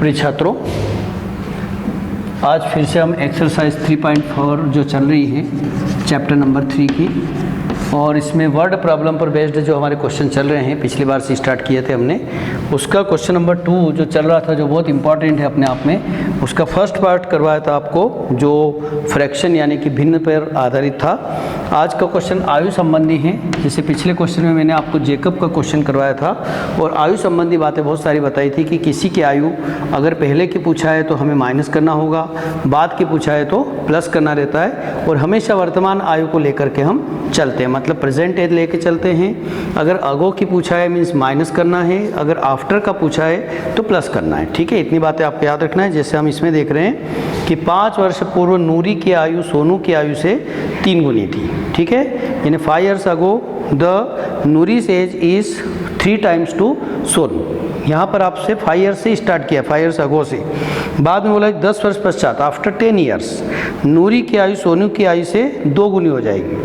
प्रिय छात्रों, आज फिर से हम एक्सरसाइज 3.4 जो चल रही है चैप्टर नंबर 3 की, और इसमें वर्ड प्रॉब्लम पर बेस्ड जो हमारे क्वेश्चन चल रहे हैं पिछली बार से स्टार्ट किए थे हमने, उसका क्वेश्चन नंबर 2 जो चल रहा था, जो बहुत इंपॉर्टेंट है अपने आप में, उसका फर्स्ट पार्ट करवाया था आपको, जो फ्रैक्शन यानी कि भिन्न पर आधारित था। आज का क्वेश्चन आयु संबंधी है। जैसे पिछले क्वेश्चन में मैंने आपको जेकब का क्वेश्चन करवाया था और आयु संबंधी बातें बहुत सारी बताई थी कि किसी की आयु अगर पहले की पूछा है तो हमें माइनस करना होगा, बाद की पूछा है तो प्लस करना रहता है, और हमेशा वर्तमान आयु को लेकर के हम चलते हैं, मतलब प्रेजेंट एज लेके चलते हैं। अगर अगो की पूछा है मीन्स माइनस करना है, अगर आफ्टर का पूछा है तो प्लस करना है। ठीक है, इतनी बातें आपको याद रखना है। जैसे हम इसमें देख रहे हैं कि 5 वर्ष पूर्व नूरी की आयु सोनू की आयु से 3 गुनी थी। ठीक है, यानी 5 years ago the Noori's age is 3 times to Sonu. यहाँ पर आपसे 5 years से स्टार्ट किया, 5 years ago से। बाद में बोला 10 वर्ष पश्चात, आफ्टर 10 years नूरी की आयु सोनू की आयु से 2 गुनी हो जाएगी।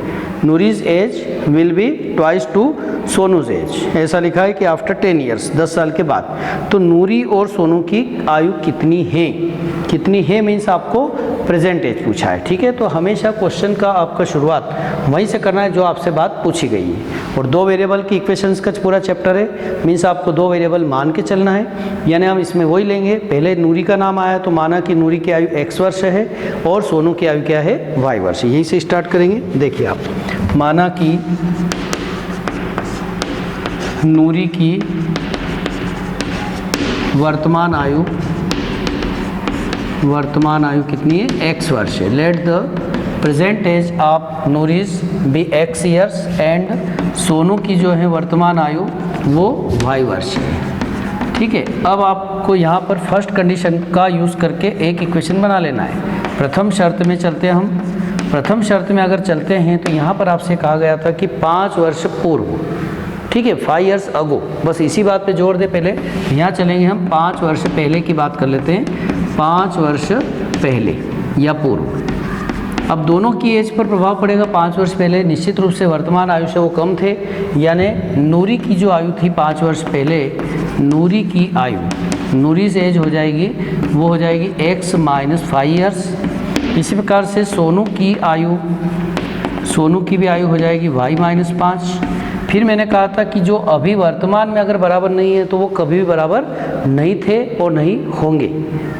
Noori's age will be twice to Sonu's age, ऐसा लिखा है कि आफ्टर 10 years 10 साल के बाद। तो नूरी और सोनू की आयु कितनी है, कितनी है मीन्स आपको प्रेजेंट एज पूछा है। ठीक है, तो हमेशा क्वेश्चन का आपका शुरुआत वहीं से करना है जो आपसे बात पूछी गई है। और 2 वेरिएबल की इक्वेशंस का पूरा चैप्टर है, मीन्स आपको 2 वेरिएबल मान के चलना है। यानी हम इसमें वही लेंगे, पहले नूरी का नाम आया तो माना कि नूरी की आयु x वर्ष है और सोनू की आयु क्या है, y वर्ष। यहीं से स्टार्ट करेंगे। देखिए आप, माना कि नूरी की वर्तमान आयु कितनी है, x वर्ष है। Let the present age of Noori's be x years and Sonu की जो है वर्तमान आयु वो y वर्ष है। ठीक है, अब आपको यहाँ पर फर्स्ट कंडीशन का यूज़ करके एक इक्वेशन बना लेना है। प्रथम शर्त में चलते हैं हम। प्रथम शर्त में अगर चलते हैं तो यहाँ पर आपसे कहा गया था कि 5 वर्ष पूर्व, ठीक है, 5 years ago, बस इसी बात पे जोर दे। पहले यहाँ चलेंगे हम 5 वर्ष पहले की बात कर लेते हैं, 5 वर्ष पहले या पूर्व। अब दोनों की एज पर प्रभाव पड़ेगा। 5 वर्ष पहले निश्चित रूप से वर्तमान आयु से वो कम थे, यानी नूरी की जो आयु थी 5 वर्ष पहले, नूरी की आयु, नूरी से एज हो जाएगी, वो हो जाएगी x - 5 years। इसी प्रकार से सोनू की भी आयु हो जाएगी y - 5। फिर मैंने कहा था कि जो अभी वर्तमान में अगर बराबर नहीं है तो वो कभी भी बराबर नहीं थे और नहीं होंगे।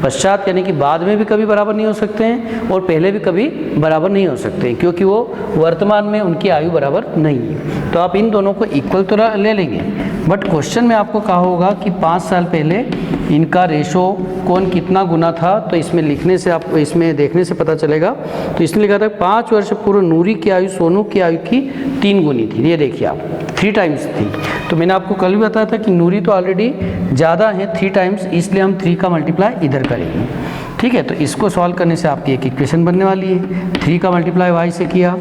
पश्चात यानी कि बाद में भी कभी बराबर नहीं हो सकते हैं और पहले भी कभी बराबर नहीं हो सकते हैं, क्योंकि वो वर्तमान में उनकी आयु बराबर नहीं है। तो आप इन दोनों को इक्वल तो ले लेंगे, बट क्वेश्चन में आपको कहा होगा कि 5 साल पहले इनका रेशो कौन कितना गुना था, तो इसमें लिखने से आप इसमें देखने से पता चलेगा। तो इसने लिखा था 5 वर्ष पूर्व नूरी की आयु सोनू की आयु की 3 गुनी थी। ये देखिए आप, 3 times थी। तो मैंने आपको कल भी बताया था कि नूरी तो ऑलरेडी ज़्यादा है 3 times, इसलिए हम 3 का मल्टीप्लाई इधर करेंगे। ठीक है, तो इसको सॉल्व करने से आपकी एक इक्वेशन बनने वाली है। 3 का मल्टीप्लाई y से किया,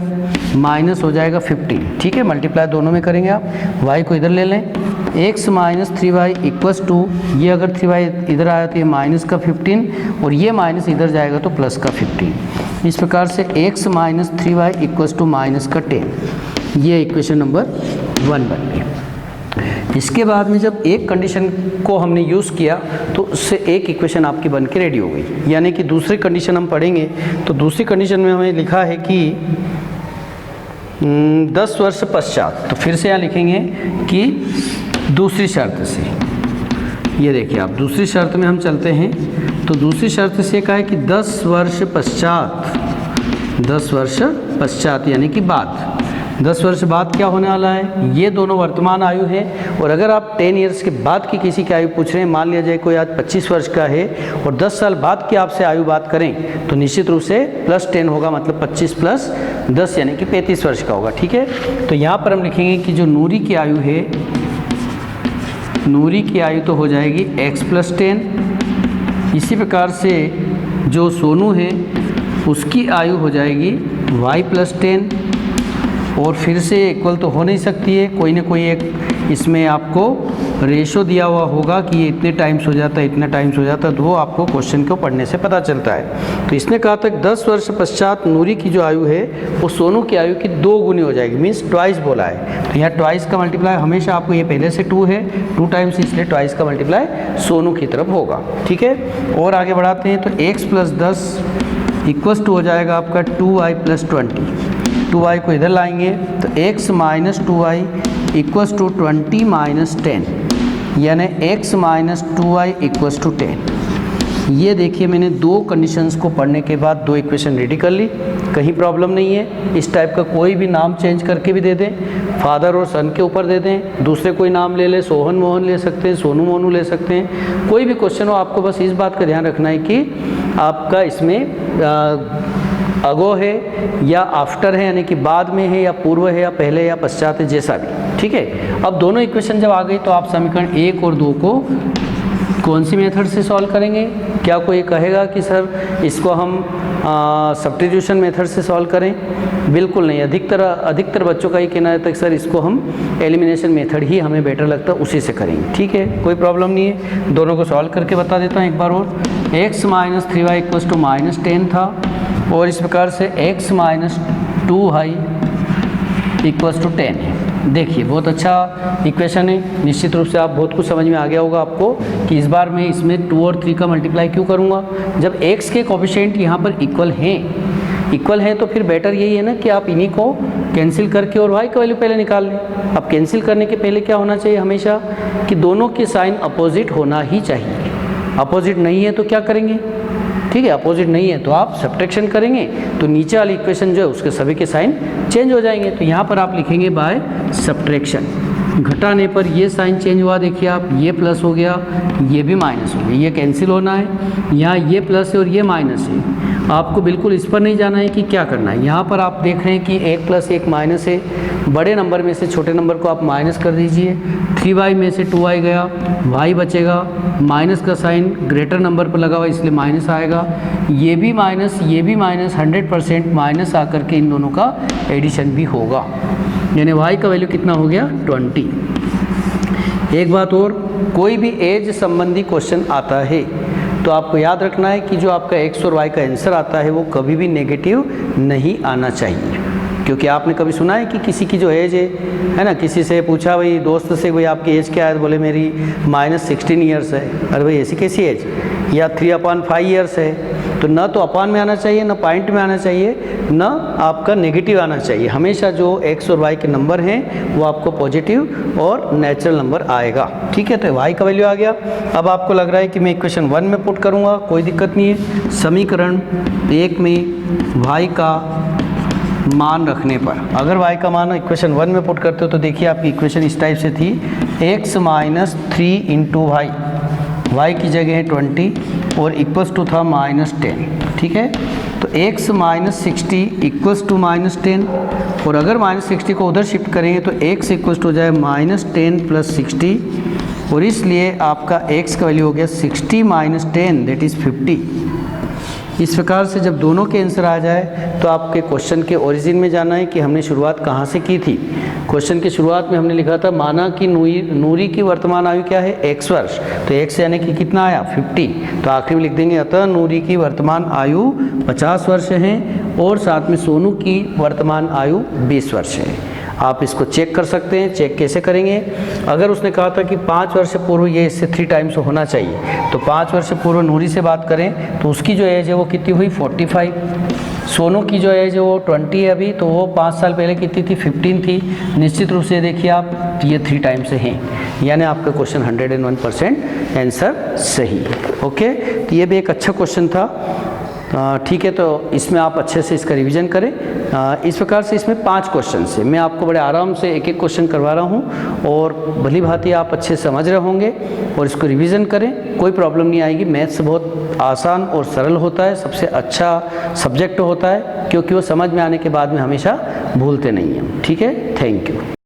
माइनस हो जाएगा 15। ठीक है, मल्टीप्लाई दोनों में करेंगे आप, y को इधर ले लें, x - 3y इक्वस टू, ये अगर 3y इधर आया तो ये माइनस का 15 और ये माइनस इधर जाएगा तो प्लस का 15। इस प्रकार से x - 3y equals to minus का 10। ये इक्वेशन नंबर 1 बन गई। इसके बाद में जब एक कंडीशन को हमने यूज़ किया तो उससे एक इक्वेशन आपकी बन के रेडी हो गई। यानी कि दूसरी कंडीशन हम पढ़ेंगे तो दूसरी कंडीशन में हमें लिखा है कि 10 वर्ष पश्चात, तो फिर से यहाँ लिखेंगे कि दूसरी शर्त से। ये देखिए आप, दूसरी शर्त में हम चलते हैं तो दूसरी शर्त से कहा है कि 10 वर्ष पश्चात यानी कि बाद, 10 वर्ष बाद क्या होने वाला है, ये दोनों वर्तमान आयु है। और अगर आप 10 years के बाद की किसी की आयु पूछ रहे हैं, मान लिया जाए कोई आज 25 वर्ष का है और 10 साल बाद की आपसे आयु बात करें तो निश्चित रूप से +10 होगा, मतलब 25 + 10 यानी कि 35 वर्ष का होगा। ठीक है, तो यहाँ पर हम लिखेंगे कि जो नूरी की आयु है, नूरी की आयु तो हो जाएगी x + 10। इसी प्रकार से जो सोनू है उसकी आयु हो जाएगी y + 10। और फिर से इक्वल तो हो नहीं सकती है, कोई ना कोई एक इसमें आपको रेशो दिया हुआ होगा कि ये इतने टाइम्स हो जाता है, इतना टाइम्स हो जाता है, तो वो आपको क्वेश्चन को पढ़ने से पता चलता है। तो इसने कहा था 10 वर्ष पश्चात नूरी की जो आयु है वो सोनू की आयु की 2 गुनी हो जाएगी, मीन्स ट्वाइस बोला है। तो यहाँ ट्वाइस का मल्टीप्लाई हमेशा आपको, ये पहले से 2 है, 2 टाइम्स, इसलिए ट्वाइस का मल्टीप्लाई सोनू की तरफ होगा। ठीक है, और आगे बढ़ाते हैं। तो x + 10 इक्वल्स टू हो जाएगा आपका 2y + 20। 2y को इधर लाएंगे तो x - 2y इक्वल्स टू 20 - 10, यानी x - 2y इक्वल्स टू 10। ये देखिए मैंने 2 कंडीशंस को पढ़ने के बाद 2 इक्वेशन रेडी कर ली, कहीं प्रॉब्लम नहीं है। इस टाइप का कोई भी नाम चेंज करके भी दे दें, फादर और सन के ऊपर दे दें, दूसरे कोई नाम ले ले, सोहन मोहन ले सकते हैं, सोनू मोनू ले सकते हैं, कोई भी क्वेश्चन हो। आपको बस इस बात का ध्यान रखना है कि आपका इसमें अगो है या आफ्टर है, यानी कि बाद में है या पूर्व है या पहले या पश्चात है, जैसा भी। ठीक है, अब दोनों इक्वेशन जब आ गई तो आप समीकरण 1 और 2 को कौन सी मेथड से सॉल्व करेंगे? क्या कोई कहेगा कि सर इसको हम सब्स्टिट्यूशन मेथड से सॉल्व करें? बिल्कुल नहीं। अधिकतर बच्चों का ये कहना है कि सर इसको हम एलिमिनेशन मेथड ही हमें बेटर लगता है, उसी से करेंगे। ठीक है, कोई प्रॉब्लम नहीं है। दोनों को सॉल्व करके बता देता हूँ एक बार और। x - 3y इक्वल्स टू -10 था, और इस प्रकार से x - 2y इक्वल्स टू 10 है। देखिए बहुत अच्छा इक्वेशन है, निश्चित रूप से आप बहुत कुछ समझ में आ गया होगा आपको कि इस बार मैं इसमें 2 और 3 का मल्टीप्लाई क्यों करूँगा। जब x के कोफिशिएंट यहाँ पर इक्वल हैं तो फिर बेटर यही है ना कि आप इन्हीं को कैंसिल करके और y का वैल्यू पहले निकाल लें। अब कैंसिल करने के पहले क्या होना चाहिए हमेशा कि दोनों के साइन अपोजिट होना ही चाहिए। अपोजिट नहीं है तो क्या करेंगे? ठीक है, अपोजिट नहीं है तो आप सब्ट्रैक्शन करेंगे, तो नीचे वाली इक्वेशन जो है उसके सभी के साइन चेंज हो जाएंगे। तो यहाँ पर आप लिखेंगे बाय सब्ट्रैक्शन। घटाने पर ये साइन चेंज हुआ, देखिए आप, ये प्लस हो गया, ये भी माइनस हो गया, ये कैंसिल होना है। यहाँ ये प्लस है और ये माइनस है, आपको बिल्कुल इस पर नहीं जाना है कि क्या करना है। यहाँ पर आप देख रहे हैं कि 1 + 1 माइनस है, बड़े नंबर में से छोटे नंबर को आप माइनस कर दीजिए। 3y में से 2y गया, y बचेगा, माइनस का साइन ग्रेटर नंबर पर लगा हुआ इसलिए माइनस आएगा, ये भी माइनस, ये भी माइनस, 100% माइनस आकर के इन दोनों का एडिशन भी होगा, यानी y का वैल्यू कितना हो गया? 20। एक बात और, कोई भी एज संबंधी क्वेश्चन आता है तो आपको याद रखना है कि जो आपका x और y का आंसर आता है वो कभी भी नेगेटिव नहीं आना चाहिए। क्योंकि आपने कभी सुना है कि किसी की जो एज है ना, किसी से पूछा भाई दोस्त से, भाई आपकी एज क्या है? बोले मेरी -16 ईयर्स है। अरे भाई ऐसी कैसी एज? या 3/5 ईयर्स है। तो न तो अपान में आना चाहिए, न पॉइंट में आना चाहिए, न आपका नेगेटिव आना चाहिए। हमेशा जो x और y के नंबर हैं वो आपको पॉजिटिव और नेचुरल नंबर आएगा। ठीक है, तो y का वैल्यू आ गया। अब आपको लग रहा है कि मैं इक्वेशन 1 में पुट करूँगा, कोई दिक्कत नहीं है। समीकरण 1 में y का मान रखने पर, अगर y का मान इक्वेशन 1 में पुट करते हो तो देखिए आपकी इक्वेशन इस टाइप से थी, x - 3 × y की जगह है 20 और इक्वल्स टू था -10। ठीक है, तो x - 60 इक्वल्स टू -10, और अगर -60 को उधर शिफ्ट करेंगे तो x इक्वल्स टू हो जाए -10 + 60, और इसलिए आपका x का वैल्यू हो गया 60 - 10 दैट इज़ 50। इस प्रकार से जब दोनों के आंसर आ जाए तो आपके क्वेश्चन के ओरिजिन में जाना है कि हमने शुरुआत कहाँ से की थी। क्वेश्चन की शुरुआत में हमने लिखा था माना कि नूरी की वर्तमान आयु क्या है? x वर्ष, तो x यानी कि कितना आया? 50। तो आखिरी में लिख देंगे अतः नूरी की वर्तमान आयु 50 वर्ष है, और साथ में सोनू की वर्तमान आयु 20 वर्ष है। आप इसको चेक कर सकते हैं। चेक कैसे करेंगे? अगर उसने कहा था कि 5 वर्ष पूर्व ये इससे 3 टाइम्स होना चाहिए, तो 5 वर्ष पूर्व नूरी से बात करें तो उसकी जो एज है वो कितनी हुई? 45। सोनू की जो एज है वो 20 है अभी, तो वो 5 साल पहले कितनी थी? 15 थी। निश्चित रूप से देखिए आप, ये 3 टाइम्स से हैं, यानी आपका क्वेश्चन 101% आंसर सही है। ओके, तो ये भी एक अच्छा क्वेश्चन था। ठीक है, तो इसमें आप अच्छे से इसका रिवीजन करें। इस प्रकार से इसमें 5 क्वेश्चन है, मैं आपको बड़े आराम से एक एक क्वेश्चन करवा रहा हूँ, और भली भांति आप अच्छे से समझ रहे होंगे, और इसको रिवीजन करें, कोई प्रॉब्लम नहीं आएगी। मैथ्स बहुत आसान और सरल होता है, सबसे अच्छा सब्जेक्ट होता है, क्योंकि वो समझ में आने के बाद में हमेशा भूलते नहीं हैं। ठीक है, थैंक यू।